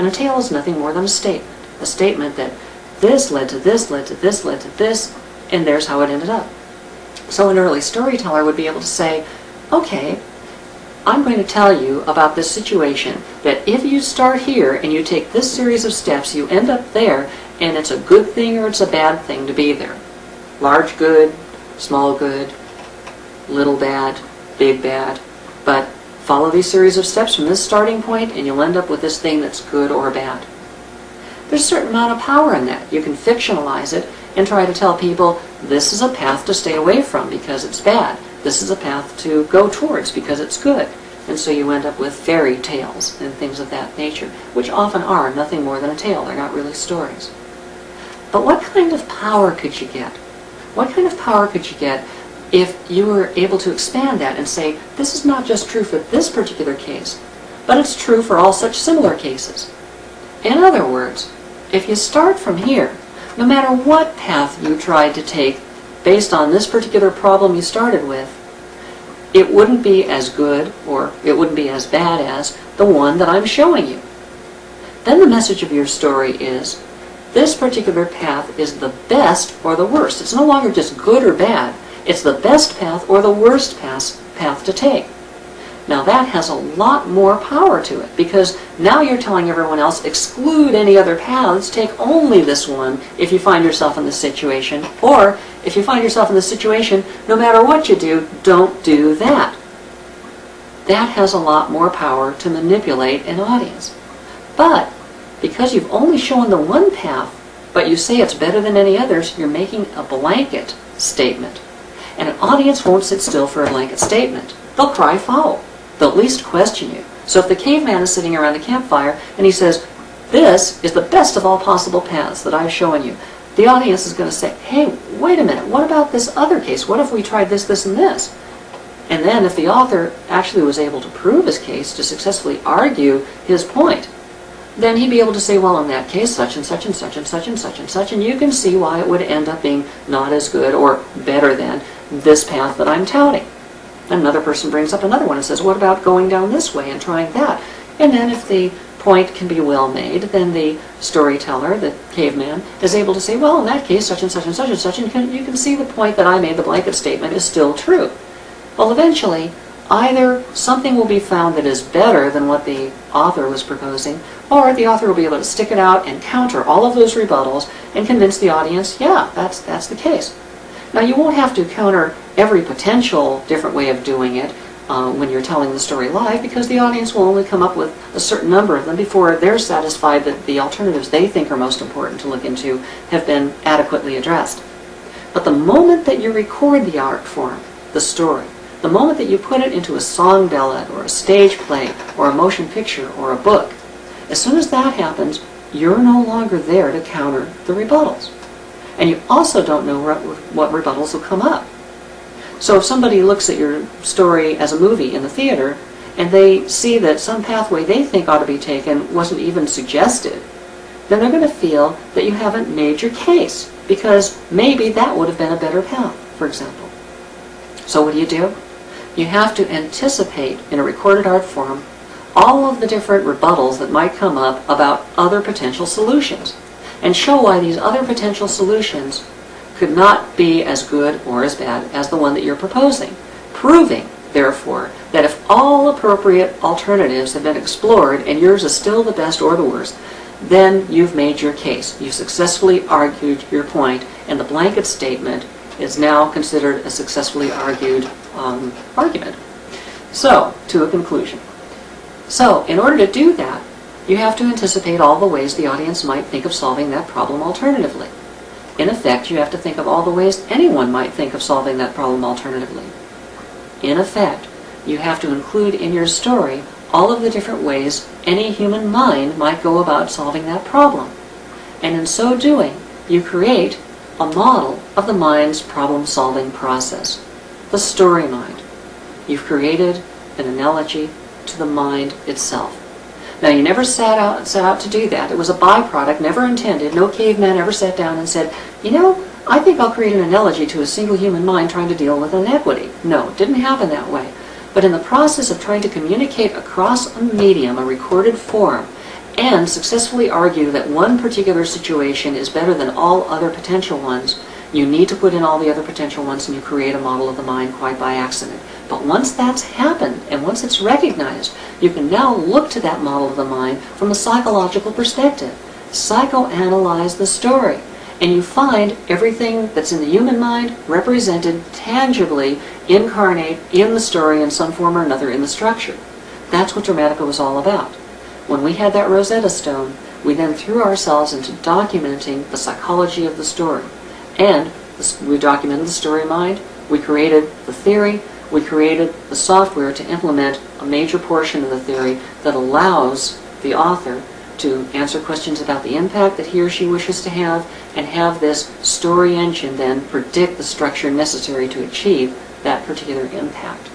a tale is nothing more than a statement that this led to this, led to this, led to this, and there's how it ended up. So an early storyteller would be able to say, okay, I'm going to tell you about this situation, that if you start here and you take this series of steps, you end up there, and it's a good thing or it's a bad thing to be there. Large good, small good, little bad, big bad, but follow these series of steps from this starting point and you'll end up with this thing that's good or bad. There's a certain amount of power in that. You can fictionalize it and try to tell people this is a path to stay away from because it's bad. This is a path to go towards because it's good. And so you end up with fairy tales and things of that nature, which often are nothing more than a tale. They're not really stories. But what kind of power could you get? What kind of power could you get if you were able to expand that and say, this is not just true for this particular case, but it's true for all such similar cases? In other words, if you start from here, no matter what path you tried to take based on this particular problem you started with, it wouldn't be as good or it wouldn't be as bad as the one that I'm showing you. Then the message of your story is, this particular path is the best or the worst. It's no longer just good or bad. It's the best path or the worst path to take. Now that has a lot more power to it, because now you're telling everyone else, exclude any other paths, take only this one if you find yourself in this situation, or if you find yourself in this situation, no matter what you do, don't do that. That has a lot more power to manipulate an audience. But because you've only shown the one path, but you say it's better than any others, you're making a blanket statement. And an audience won't sit still for a blanket statement. They'll cry foul. They'll at least question you. So if the caveman is sitting around the campfire and he says, this is the best of all possible paths that I've shown you, the audience is going to say, hey, wait a minute, what about this other case? What if we tried this, this, and this? And then if the author actually was able to prove his case, to successfully argue his point, then he'd be able to say, well, in that case, such and such and such and such and such and such, and you can see why it would end up being not as good or better than this path that I'm touting. Another person brings up another one and says, what about going down this way and trying that? And then if the point can be well made, then the storyteller, the caveman, is able to say, well, in that case, such and such and such and such, and you can see the point that I made, the blanket statement, is still true. Well, eventually, either something will be found that is better than what the author was proposing, or the author will be able to stick it out and counter all of those rebuttals and convince the audience, yeah, that's the case. Now, you won't have to counter every potential different way of doing it when you're telling the story live, because the audience will only come up with a certain number of them before they're satisfied that the alternatives they think are most important to look into have been adequately addressed. But the moment that you record the art form, the story, the moment that you put it into a song ballad or a stage play or a motion picture or a book, as soon as that happens, you're no longer there to counter the rebuttals. And you also don't know what rebuttals will come up. So if somebody looks at your story as a movie in the theater, and they see that some pathway they think ought to be taken wasn't even suggested, then they're going to feel that you haven't made your case, because maybe that would have been a better path, for example. So what do? You have to anticipate in a recorded art form all of the different rebuttals that might come up about other potential solutions, and show why these other potential solutions could not be as good or as bad as the one that you're proposing, proving, therefore, that if all appropriate alternatives have been explored and yours is still the best or the worst, then you've made your case. You've successfully argued your point, and the blanket statement is now considered a successfully argued argument. So, to a conclusion. So, in order to do that, you have to anticipate all the ways the audience might think of solving that problem alternatively. In effect, you have to think of all the ways anyone might think of solving that problem alternatively. In effect, you have to include in your story all of the different ways any human mind might go about solving that problem. And in so doing, you create a model of the mind's problem-solving process, the story mind. You've created an analogy to the mind itself. Now, you never set out to do that. It was a byproduct, never intended. No caveman ever sat down and said, you know, I think I'll create an analogy to a single human mind trying to deal with inequity. No, it didn't happen that way. But in the process of trying to communicate across a medium, a recorded form, and successfully argue that one particular situation is better than all other potential ones, you need to put in all the other potential ones and you create a model of the mind quite by accident. But once that's happened and once it's recognized, you can now look to that model of the mind from a psychological perspective. Psychoanalyze the story. And you find everything that's in the human mind represented tangibly, incarnate in the story in some form or another in the structure. That's what Dramatica was all about. When we had that Rosetta Stone, we then threw ourselves into documenting the psychology of the story. And we documented the story mind, we created the theory, we created the software to implement a major portion of the theory that allows the author to answer questions about the impact that he or she wishes to have, and have this story engine then predict the structure necessary to achieve that particular impact.